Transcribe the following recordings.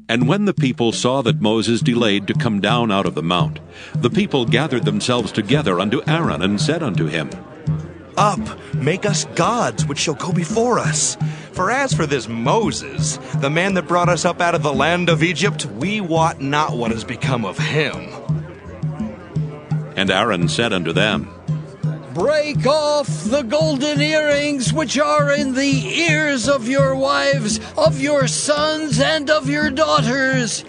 And when the people saw that Moses delayed to come down out of the mount, the people gathered themselves together unto Aaron, and said unto him, Up, make us gods which shall go before us. For as for this Moses, the man that brought us up out of the land of Egypt, we wot not what has become of him. And Aaron said unto them, Break off the golden earrings which are in the ears of your wives, of your sons, and of your daughters,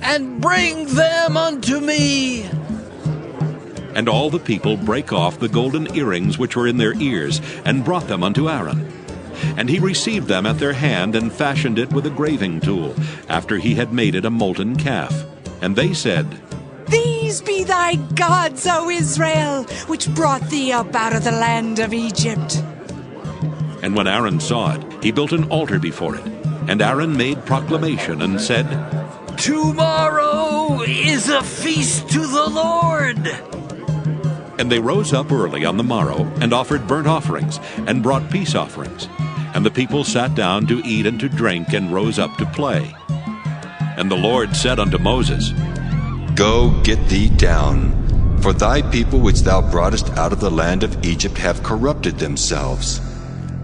and bring them unto me. And all the people brake off the golden earrings which were in their ears, and brought them unto Aaron. And he received them at their hand, and fashioned it with a graving tool, after he had made it a molten calf. And they said, These be thy gods, O Israel, which brought thee up out of the land of Egypt. And when Aaron saw it, he built an altar before it. And Aaron made proclamation, and said, Tomorrow is a feast to the Lord. And they rose up early on the morrow, and offered burnt offerings, and brought peace offerings. And the people sat down to eat and to drink, and rose up to play. And the Lord said unto Moses, Go, get thee down, for thy people which thou broughtest out of the land of Egypt have corrupted themselves.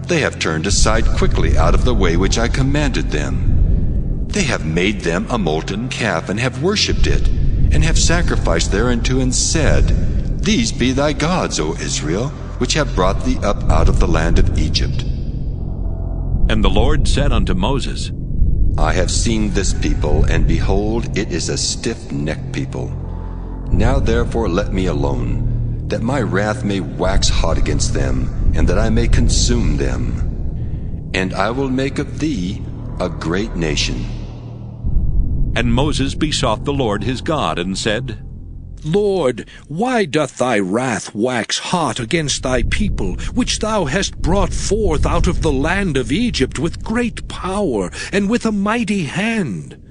They have turned aside quickly out of the way which I commanded them. They have made them a molten calf, and have worshipped it, and have sacrificed thereunto, and said, These be thy gods, O Israel, which have brought thee up out of the land of Egypt. And the Lord said unto Moses, I have seen this people, and behold, it is a stiff-necked people. Now therefore let me alone, that my wrath may wax hot against them, and that I may consume them. And I will make of thee a great nation. And Moses besought the Lord his God, and said, Lord, why doth thy wrath wax hot against thy people, which thou hast brought forth out of the land of Egypt with great power and with a mighty hand?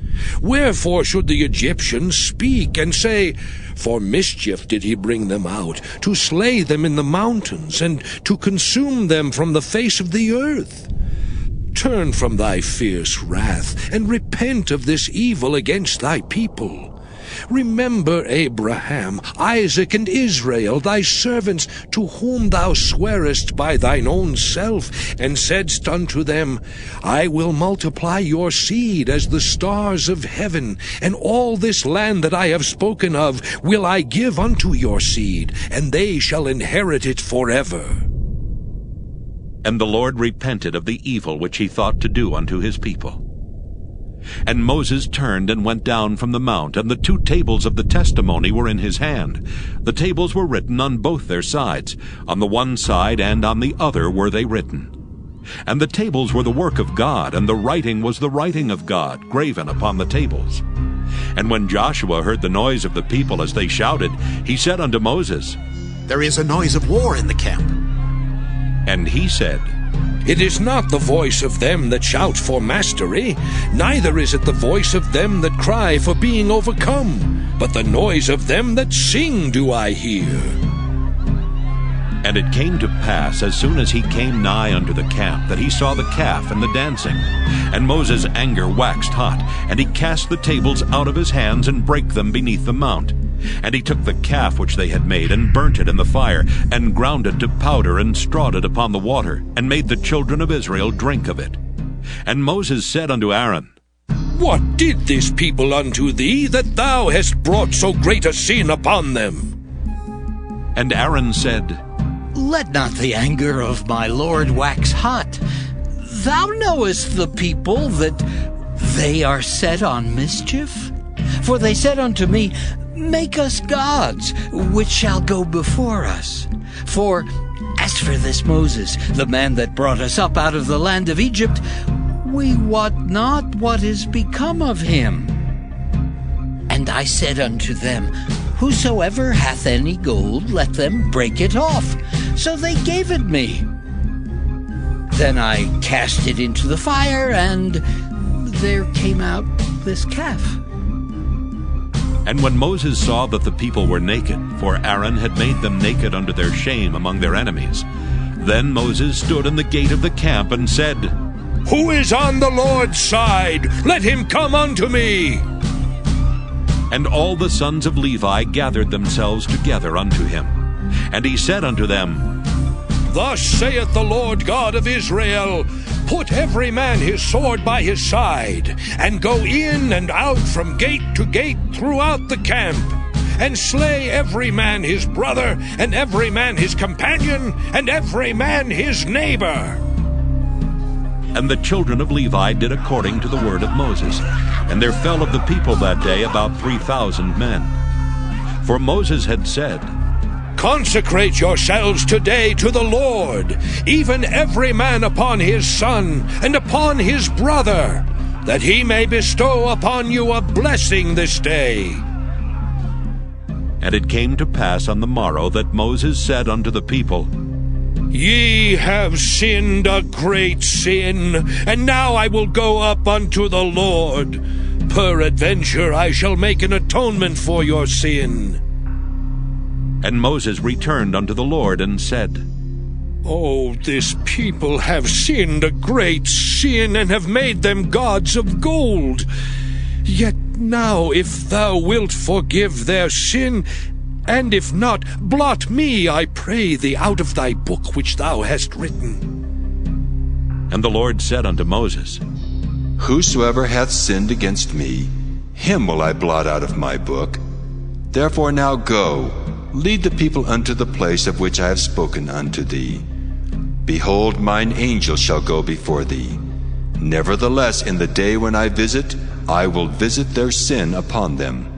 Wherefore should the Egyptians speak and say, For mischief did he bring them out, to slay them in the mountains, and to consume them from the face of the earth? Turn from thy fierce wrath, and repent of this evil against thy people. Remember Abraham, Isaac, and Israel, thy servants, to whom thou swarest by thine own self, and saidst unto them, I will multiply your seed as the stars of heaven, and all this land that I have spoken of will I give unto your seed, and they shall inherit it forever. And the Lord repented of the evil which he thought to do unto his people. And Moses turned and went down from the mount, and the 2 tables of the testimony were in his hand. The tables were written on both their sides. On the one side and on the other were they written. And the tables were the work of God, and the writing was the writing of God, graven upon the tables. And when Joshua heard the noise of the people as they shouted, he said unto Moses, There is a noise of war in the camp. And he said, It is not the voice of them that shout for mastery, neither is it the voice of them that cry for being overcome, but the noise of them that sing do I hear. And it came to pass, as soon as he came nigh unto the camp, that he saw the calf and the dancing. And Moses' anger waxed hot, and he cast the tables out of his hands, and brake them beneath the mount. And he took the calf which they had made, and burnt it in the fire, and ground it to powder, and strawed it upon the water, and made the children of Israel drink of it. And Moses said unto Aaron, What did this people unto thee, that thou hast brought so great a sin upon them? And Aaron said, Let not the anger of my Lord wax hot. Thou knowest the people that they are set on mischief. For they said unto me, Make us gods, which shall go before us. For as for this Moses, the man that brought us up out of the land of Egypt, we wot not what is become of him. And I said unto them, Whosoever hath any gold, let them break it off. So they gave it me. Then I cast it into the fire, and there came out this calf. And when Moses saw that the people were naked, for Aaron had made them naked unto their shame among their enemies, then Moses stood in the gate of the camp and said, Who is on the Lord's side? Let him come unto me. And all the sons of Levi gathered themselves together unto him. And he said unto them, Thus saith the Lord God of Israel, Put every man his sword by his side, and go in and out from gate to gate throughout the camp, and slay every man his brother, and every man his companion, and every man his neighbor. And the children of Levi did according to the word of Moses. And there fell of the people that day about 3,000 men. For Moses had said, Consecrate yourselves today to the Lord, even every man upon his son, and upon his brother, that he may bestow upon you a blessing this day. And it came to pass on the morrow that Moses said unto the people, Ye have sinned a great sin, and now I will go up unto the Lord. Peradventure I shall make an atonement for your sin. And Moses returned unto the Lord and said, Oh, this people have sinned a great sin, and have made them gods of gold. Yet now if thou wilt forgive their sin, and if not, blot me, I pray thee, out of thy book which thou hast written. And the Lord said unto Moses, Whosoever hath sinned against me, him will I blot out of my book. Therefore now go, lead the people unto the place of which I have spoken unto thee. Behold, mine angel shall go before thee. Nevertheless, in the day when I visit, I will visit their sin upon them.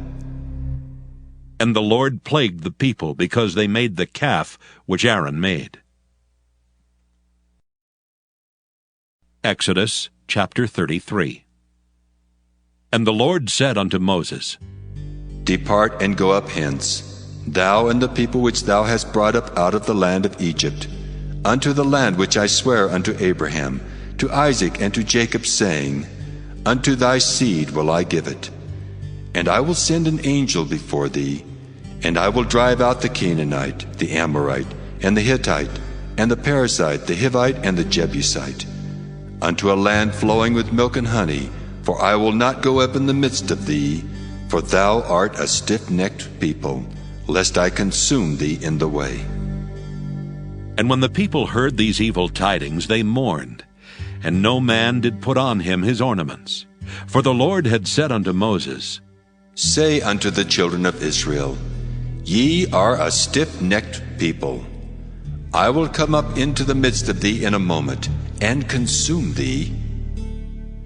And the Lord plagued the people because they made the calf which Aaron made. Exodus chapter 33. And the Lord said unto Moses, Depart and go up hence, thou and the people which thou hast brought up out of the land of Egypt, unto the land which I swear unto Abraham, to Isaac, and to Jacob, saying, Unto thy seed will I give it. And I will send an angel before thee, and I will drive out the Canaanite, the Amorite, and the Hittite, and the Perizzite, the Hivite, and the Jebusite, unto a land flowing with milk and honey, for I will not go up in the midst of thee, for thou art a stiff-necked people, lest I consume thee in the way. And when the people heard these evil tidings, they mourned, and no man did put on him his ornaments. For the Lord had said unto Moses, Say unto the children of Israel, Ye are a stiff-necked people. I will come up into the midst of thee in a moment, and consume thee.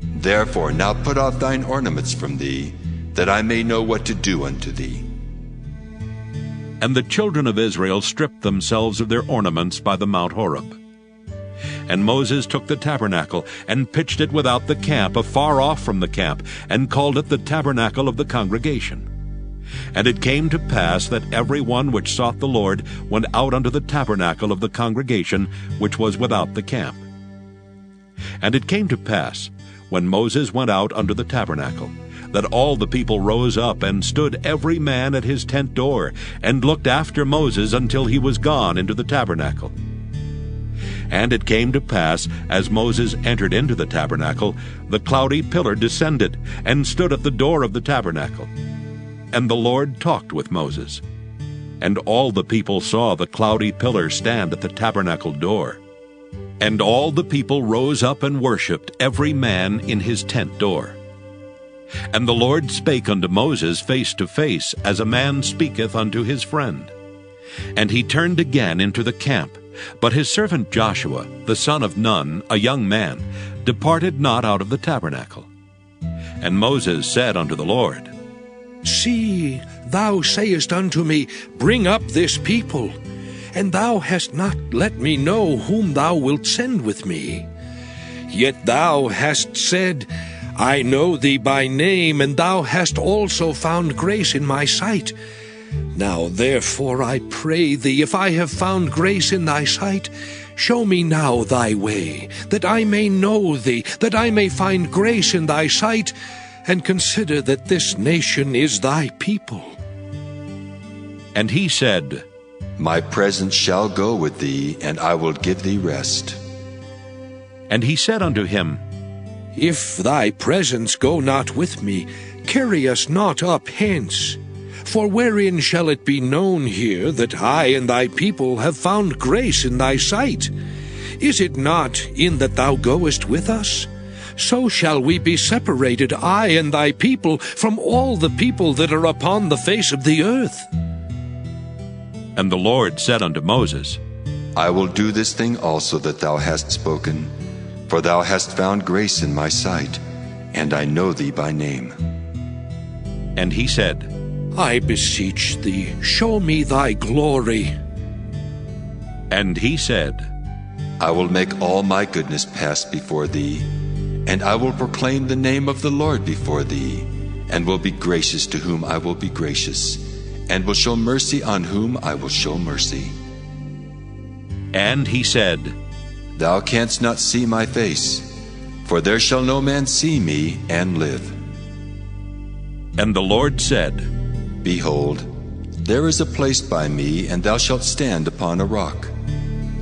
Therefore now put off thine ornaments from thee, that I may know what to do unto thee. And the children of Israel stripped themselves of their ornaments by the Mount Horeb. And Moses took the tabernacle, and pitched it without the camp, afar off from the camp, and called it the tabernacle of the congregation. And it came to pass that every one which sought the Lord went out unto the tabernacle of the congregation, which was without the camp. And it came to pass, when Moses went out unto the tabernacle, that all the people rose up, and stood every man at his tent door, and looked after Moses until he was gone into the tabernacle. And it came to pass, as Moses entered into the tabernacle, the cloudy pillar descended, and stood at the door of the tabernacle. And the Lord talked with Moses. And all the people saw the cloudy pillar stand at the tabernacle door. And all the people rose up and worshipped, every man in his tent door. And the Lord spake unto Moses face to face, as a man speaketh unto his friend. And he turned again into the camp. But his servant Joshua, the son of Nun, a young man, departed not out of the tabernacle. And Moses said unto the Lord, See, thou sayest unto me, Bring up this people, and thou hast not let me know whom thou wilt send with me. Yet thou hast said, I know thee by name, and thou hast also found grace in my sight. Now therefore I pray thee, if I have found grace in thy sight, show me now thy way, that I may know thee, that I may find grace in thy sight, and consider that this nation is thy people. And he said, My presence shall go with thee, and I will give thee rest. And he said unto him, If thy presence go not with me, carry us not up hence. For wherein shall it be known here that I and thy people have found grace in thy sight? Is it not in that thou goest with us? So shall we be separated, I and thy people, from all the people that are upon the face of the earth. And the Lord said unto Moses, I will do this thing also that thou hast spoken, for thou hast found grace in my sight, and I know thee by name. And he said, I beseech thee, show me thy glory. And he said, I will make all my goodness pass before thee, and I will proclaim the name of the Lord before thee, and will be gracious to whom I will be gracious, and will show mercy on whom I will show mercy. And he said, Thou canst not see my face, for there shall no man see me and live. And the Lord said, Behold, there is a place by me, and thou shalt stand upon a rock.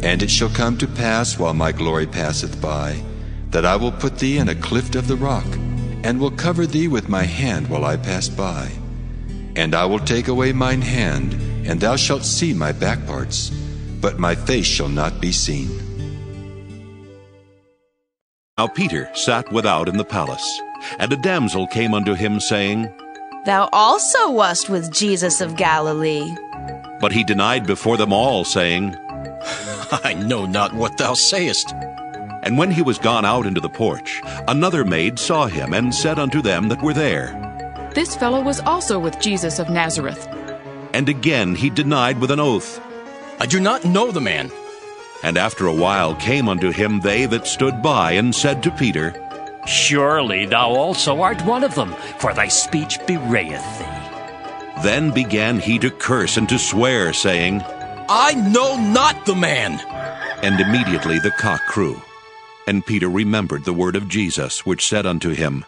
And it shall come to pass, while my glory passeth by, that I will put thee in a cleft of the rock, and will cover thee with my hand while I pass by. And I will take away mine hand, and thou shalt see my back parts, but my face shall not be seen. Now Peter sat without in the palace, and a damsel came unto him, saying, Thou also wast with Jesus of Galilee. But he denied before them all, saying, I know not what thou sayest. And when he was gone out into the porch, another maid saw him, and said unto them that were there, This fellow was also with Jesus of Nazareth. And again he denied with an oath. I do not know the man. And after a while came unto him they that stood by, and said to Peter, Surely thou also art one of them, for thy speech bewrayeth thee. Then began he to curse and to swear, saying, I know not the man. And immediately the cock crew. And Peter remembered the word of Jesus, which said unto him,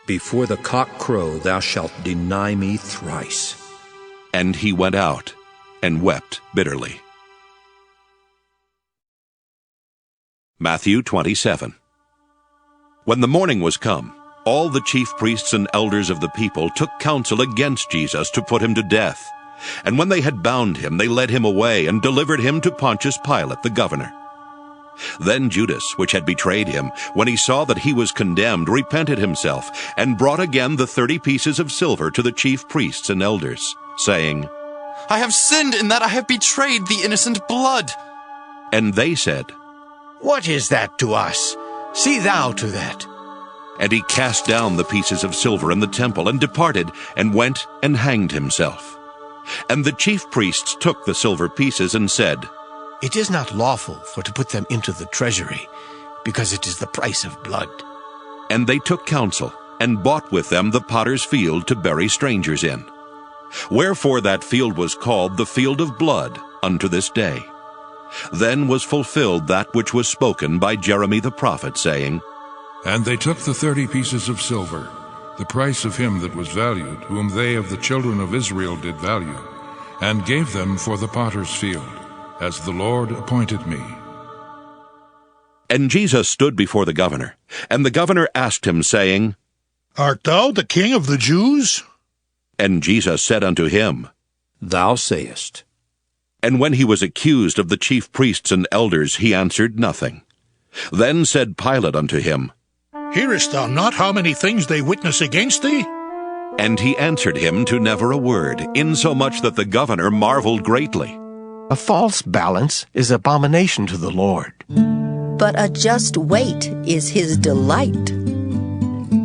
Before the cock crow thou shalt deny me thrice. And he went out, and wept bitterly. Matthew 27. When the morning was come, all the chief priests and elders of the people took counsel against Jesus to put him to death. And when they had bound him, they led him away, and delivered him to Pontius Pilate the governor. Then Judas, which had betrayed him, when he saw that he was condemned, repented himself, and brought again the 30 pieces of silver to the chief priests and elders, saying, I have sinned in that I have betrayed the innocent blood. And they said, What is that to us? See thou to that. And he cast down the pieces of silver in the temple, and departed, and went and hanged himself. And the chief priests took the silver pieces, and said, It is not lawful for to put them into the treasury, because it is the price of blood. And they took counsel, and bought with them the potter's field to bury strangers in. Wherefore that field was called the field of blood unto this day. Then was fulfilled that which was spoken by Jeremy the prophet, saying, And they took the 30 pieces of silver, the price of him that was valued, whom they of the children of Israel did value, and gave them for the potter's field, as the Lord appointed me. And Jesus stood before the governor, and the governor asked him, saying, Art thou the king of the Jews? And Jesus said unto him, Thou sayest. And when he was accused of the chief priests and elders, he answered nothing. Then said Pilate unto him, Hearest thou not how many things they witness against thee? And he answered him to never a word, insomuch that the governor marveled greatly. A false balance is abomination to the Lord. But a just weight is his delight.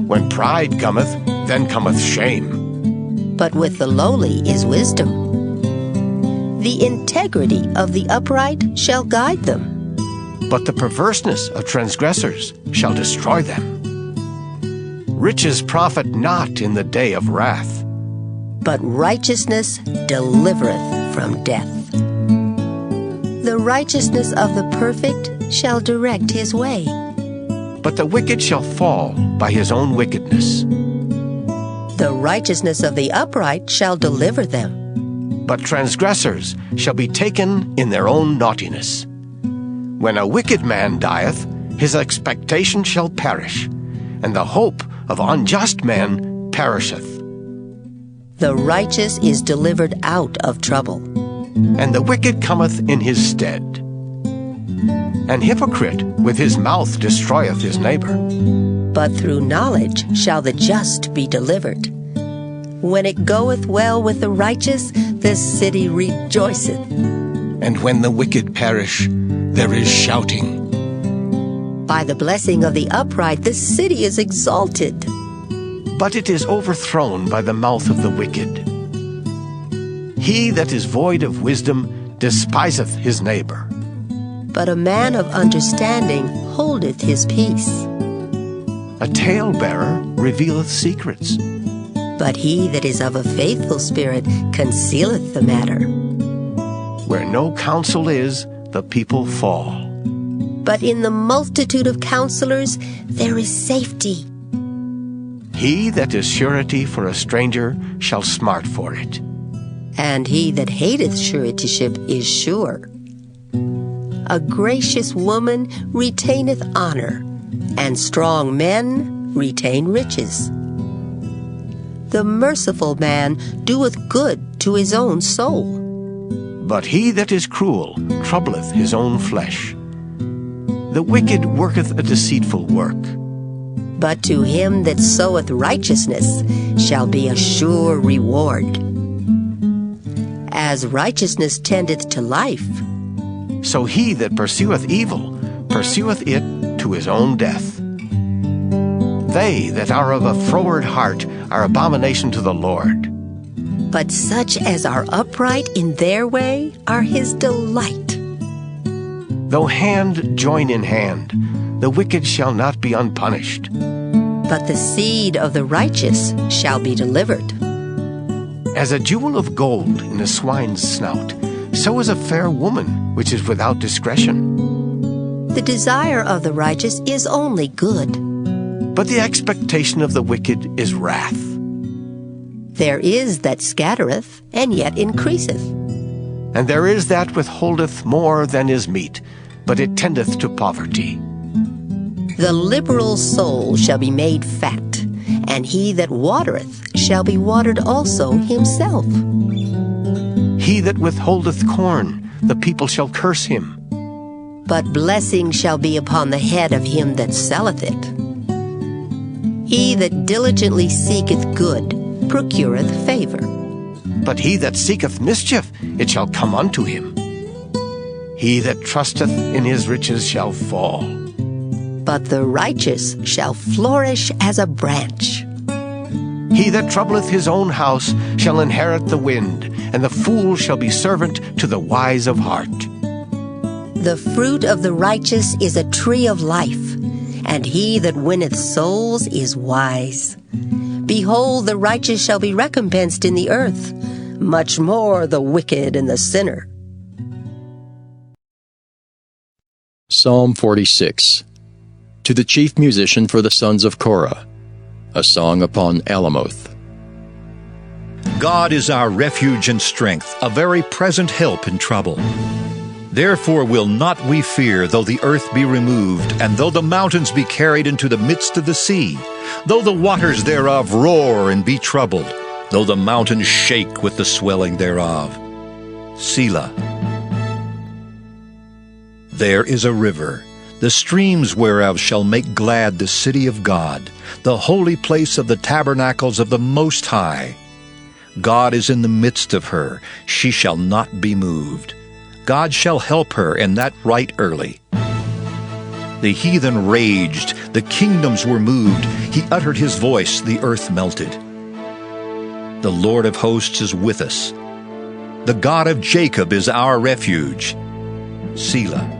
When pride cometh, then cometh shame. But with the lowly is wisdom. The integrity of the upright shall guide them. But the perverseness of transgressors shall destroy them. Riches profit not in the day of wrath. But righteousness delivereth from death. The righteousness of the perfect shall direct his way. But the wicked shall fall by his own wickedness. The righteousness of the upright shall deliver them. But transgressors shall be taken in their own naughtiness. When a wicked man dieth, his expectation shall perish, and the hope of unjust men perisheth. The righteous is delivered out of trouble, and the wicked cometh in his stead. An hypocrite with his mouth destroyeth his neighbor, but through knowledge shall the just be delivered. When it goeth well with the righteous, the city rejoiceth. And when the wicked perish, there is shouting. By the blessing of the upright, the city is exalted. But it is overthrown by the mouth of the wicked. He that is void of wisdom despiseth his neighbor, but a man of understanding holdeth his peace. A talebearer revealeth secrets, but he that is of a faithful spirit concealeth the matter. Where no counsel is, the people fall, but in the multitude of counselors there is safety. He that is surety for a stranger shall smart for it, and he that hateth suretyship is sure. A gracious woman retaineth honor, and strong men retain riches. The merciful man doeth good to his own soul, but he that is cruel troubleth his own flesh. The wicked worketh a deceitful work, but to him that soweth righteousness shall be a sure reward. As righteousness tendeth to life, so he that pursueth evil pursueth it to his own death. They that are of a froward heart are abomination to the Lord, but such as are upright in their way are his delight. Though hand join in hand, the wicked shall not be unpunished, but the seed of the righteous shall be delivered. As a jewel of gold in a swine's snout, so is a fair woman which is without discretion. The desire of the righteous is only good, but the expectation of the wicked is wrath. There is that scattereth, and yet increaseth. And there is that withholdeth more than is meet, but it tendeth to poverty. The liberal soul shall be made fat, and he that watereth shall be watered also himself. He that withholdeth corn, the people shall curse him, but blessing shall be upon the head of him that selleth it. He that diligently seeketh good procureth favor, but he that seeketh mischief, it shall come unto him. He that trusteth in his riches shall fall, but the righteous shall flourish as a branch. He that troubleth his own house shall inherit the wind, and the fool shall be servant to the wise of heart. The fruit of the righteous is a tree of life, and he that winneth souls is wise. Behold, the righteous shall be recompensed in the earth, much more the wicked and the sinner. Psalm 46. To the chief musician for the sons of Korah, a song upon Alamoth. God is our refuge and strength, a very present help in trouble. Therefore will not we fear, though the earth be removed, and though the mountains be carried into the midst of the sea, though the waters thereof roar and be troubled, though the mountains shake with the swelling thereof. Selah. There is a river, the streams whereof shall make glad the city of God, the holy place of the tabernacles of the Most High. God is in the midst of her, she shall not be moved. God shall help her, and that right early. The heathen raged, the kingdoms were moved. He uttered his voice, the earth melted. The Lord of hosts is with us. The God of Jacob is our refuge. Selah.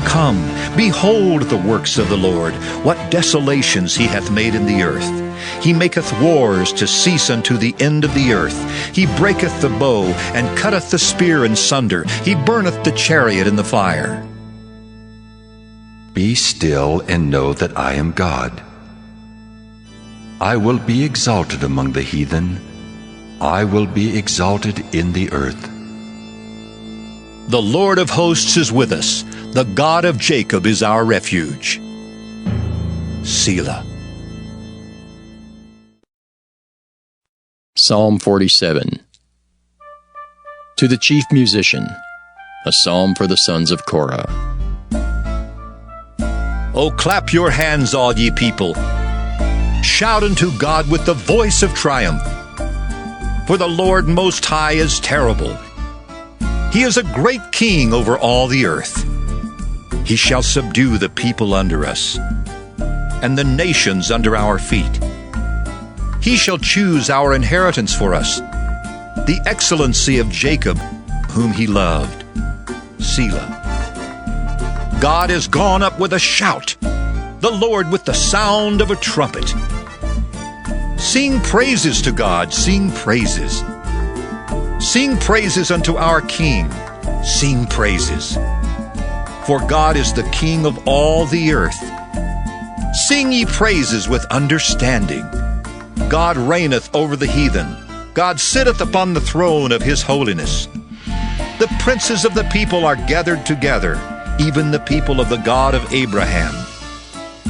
Come, behold the works of the Lord, what desolations he hath made in the earth. He maketh wars to cease unto the end of the earth. He breaketh the bow, and cutteth the spear in sunder. He burneth the chariot in the fire. Be still and know that I am God. I will be exalted among the heathen. I will be exalted in the earth. The Lord of hosts is with us. The God of Jacob is our refuge. Selah. Psalm 47. To the chief musician, a psalm for the sons of Korah. O clap your hands, all ye people. Shout unto God with the voice of triumph. For the Lord Most High is terrible. He is a great king over all the earth. He shall subdue the people under us, and the nations under our feet. He shall choose our inheritance for us, the excellency of Jacob, whom he loved. Selah. God is gone up with a shout, the Lord with the sound of a trumpet. Sing praises to God, sing praises. Sing praises unto our King, sing praises. For God is the King of all the earth. Sing ye praises with understanding. God reigneth over the heathen. God sitteth upon the throne of his holiness. The princes of the people are gathered together, even the people of the God of Abraham.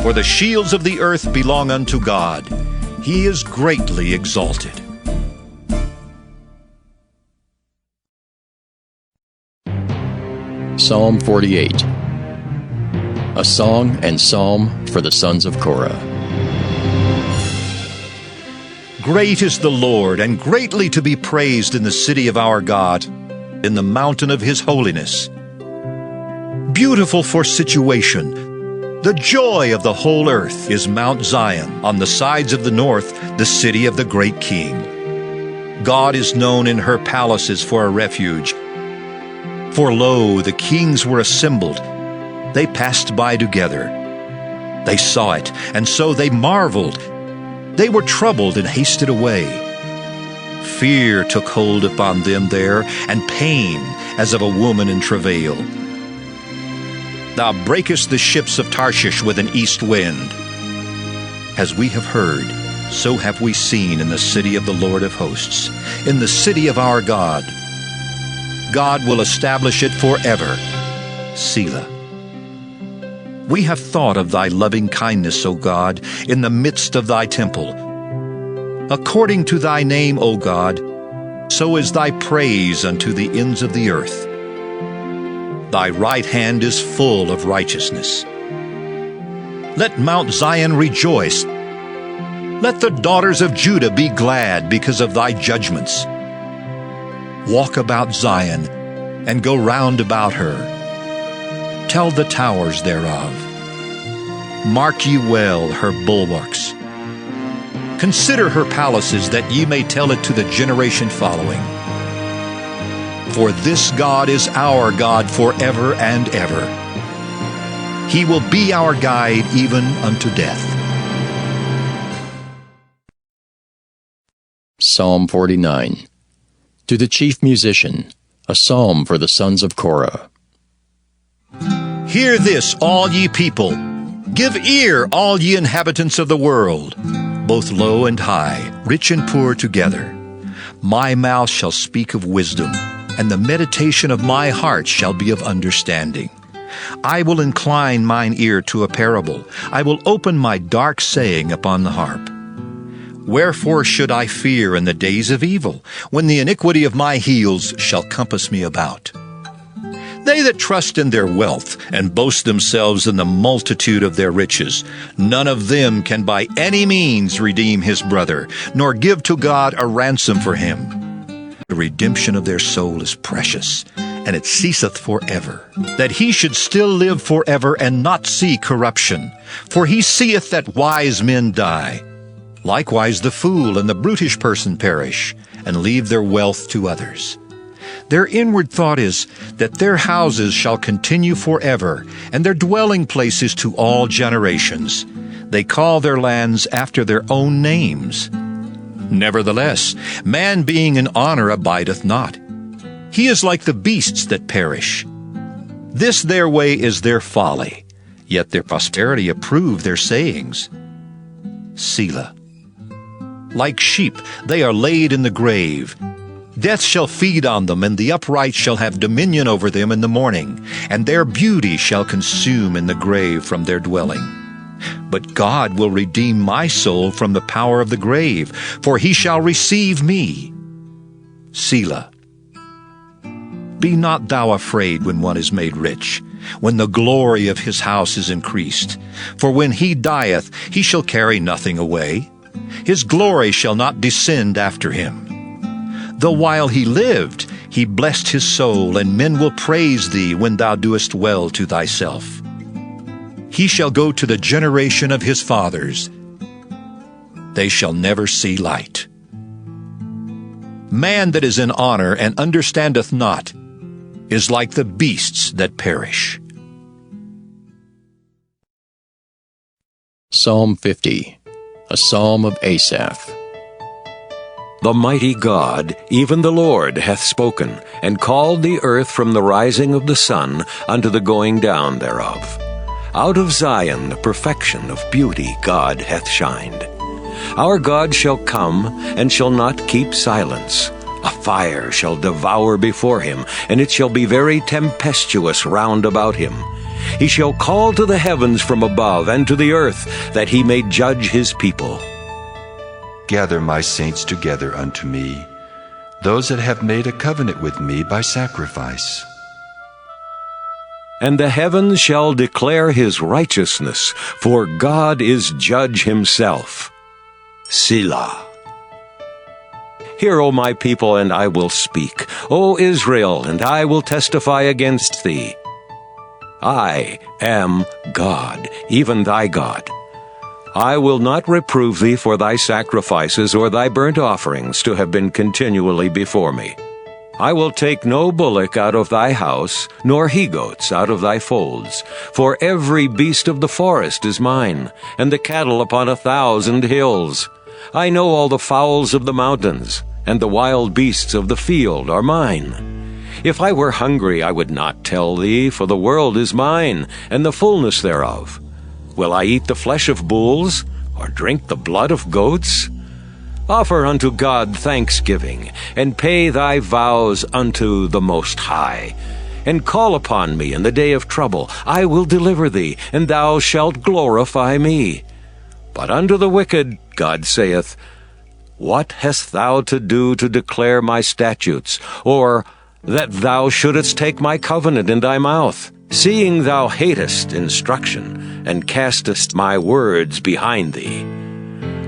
For the shields of the earth belong unto God. He is greatly exalted. Psalm 48. A song and psalm for the sons of Korah. Great is the Lord, and greatly to be praised in the city of our God, in the mountain of his holiness. Beautiful for situation, the joy of the whole earth is Mount Zion, on the sides of the north, the city of the great King. God is known in her palaces for a refuge. For lo, the kings were assembled. They passed by together. They saw it, and so they marveled. They were troubled and hasted away. Fear took hold upon them there, and pain as of a woman in travail. Thou breakest the ships of Tarshish with an east wind. As we have heard, so have we seen in the city of the Lord of hosts, in the city of our God. God will establish it forever. Selah. We have thought of thy loving kindness, O God, in the midst of thy temple. According to thy name, O God, so is thy praise unto the ends of the earth. Thy right hand is full of righteousness. Let Mount Zion rejoice. Let the daughters of Judah be glad because of thy judgments. Walk about Zion, and go round about her. Tell the towers thereof. Mark ye well her bulwarks. Consider her palaces, that ye may tell it to the generation following. For this God is our God forever and ever. He will be our guide even unto death. Psalm 49. To the chief musician, a psalm for the sons of Korah. Hear this, all ye people. Give ear, all ye inhabitants of the world, both low and high, rich and poor together. My mouth shall speak of wisdom, and the meditation of my heart shall be of understanding. I will incline mine ear to a parable. I will open my dark saying upon the harp. Wherefore should I fear in the days of evil, when the iniquity of my heels shall compass me about? They that trust in their wealth, and boast themselves in the multitude of their riches, none of them can by any means redeem his brother, nor give to God a ransom for him. The redemption of their soul is precious, and it ceaseth forever, that he should still live forever and not see corruption. For he seeth that wise men die. Likewise the fool and the brutish person perish, and leave their wealth to others. Their inward thought is that their houses shall continue forever, and their dwelling places to all generations. They call their lands after their own names. Nevertheless, man being in honor abideth not. He is like the beasts that perish. This their way is their folly, yet their posterity approve their sayings. Selah. Like sheep, they are laid in the grave. Death shall feed on them, and the upright shall have dominion over them in the morning, and their beauty shall consume in the grave from their dwelling. but God will redeem my soul from the power of the grave, for he shall receive me. Selah. Be not thou afraid when one is made rich, when the glory of his house is increased. For when he dieth, he shall carry nothing away. His glory shall not descend after him. Though while he lived, he blessed his soul, and men will praise thee when thou doest well to thyself. He shall go to the generation of his fathers. They shall never see light. Man that is in honor and understandeth not is like the beasts that perish. Psalm 50, a psalm of Asaph. The mighty God, even the Lord, hath spoken, and called the earth from the rising of the sun unto the going down thereof. Out of Zion the perfection of beauty God hath shined. Our God shall come, and shall not keep silence. A fire shall devour before him, and it shall be very tempestuous round about him. He shall call to the heavens from above, and to the earth, that he may judge his people. Gather my saints together unto me, those that have made a covenant with me by sacrifice. And the heavens shall declare his righteousness, for God is judge himself. Selah. Hear, O my people, and I will speak. O Israel, and I will testify against thee. I am God, even thy God. I will not reprove thee for thy sacrifices or thy burnt offerings to have been continually before me. I will take no bullock out of thy house, nor he-goats out of thy folds. For every beast of the forest is mine, and the cattle upon 1,000 hills. I know all the fowls of the mountains, and the wild beasts of the field are mine. If I were hungry, I would not tell thee, for the world is mine, and the fullness thereof. Will I eat the flesh of bulls, or drink the blood of goats? Offer unto God thanksgiving, and pay thy vows unto the Most High. And call upon me in the day of trouble. I will deliver thee, and thou shalt glorify me. But unto the wicked, God saith, What hast thou to do to declare my statutes, or that thou shouldest take my covenant in thy mouth, seeing thou hatest instruction, and castest my words behind thee?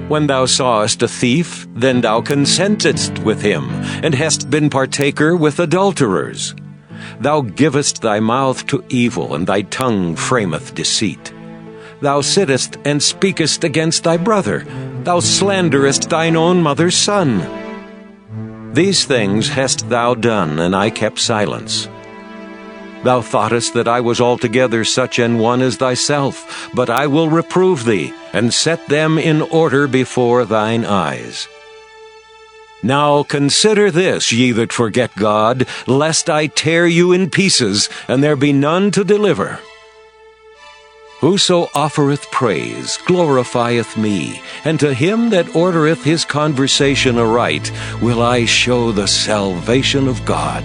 When thou sawest a thief, then thou consentedst with him, and hast been partaker with adulterers. Thou givest thy mouth to evil, and thy tongue frameth deceit. Thou sittest and speakest against thy brother. Thou slanderest thine own mother's son. These things hast thou done, and I kept silence. Thou thoughtest that I was altogether such an one as thyself, but I will reprove thee, and set them in order before thine eyes. Now consider this, ye that forget God, lest I tear you in pieces, and there be none to deliver. Whoso offereth praise glorifieth me, and to him that ordereth his conversation aright will I show the salvation of God.